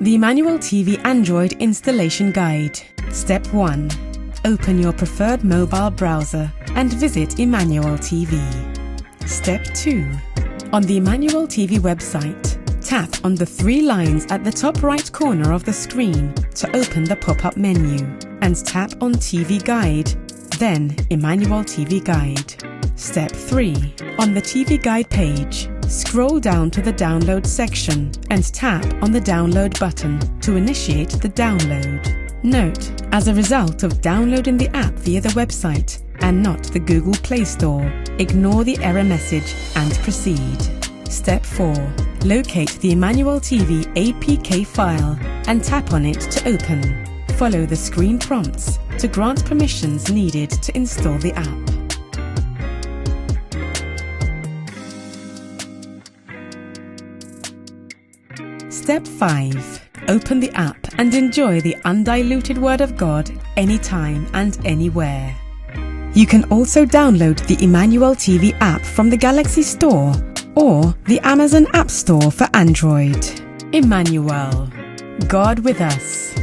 The Emmanuel TV Android Installation Guide. Step 1. Open your preferred mobile browser and visit Emmanuel TV. Step 2. On the Emmanuel TV website, tap on the 3 lines at the top right corner of the screen to open the pop-up menu, and tap on TV Guide, then Emmanuel TV Guide. Step 3. On the TV Guide page, scroll down to the Download section and tap on the Download button to initiate the download. Note, as a result of downloading the app via the website and not the Google Play Store, ignore the error message and proceed. Step 4. Locate the Emmanuel TV APK file and tap on it to open. Follow the screen prompts to grant permissions needed to install the app. Step 5. Open the app and enjoy the undiluted Word of God anytime and anywhere. You can also download the Emmanuel TV app from the Galaxy Store or the Amazon App Store for Android. Emmanuel, God with us.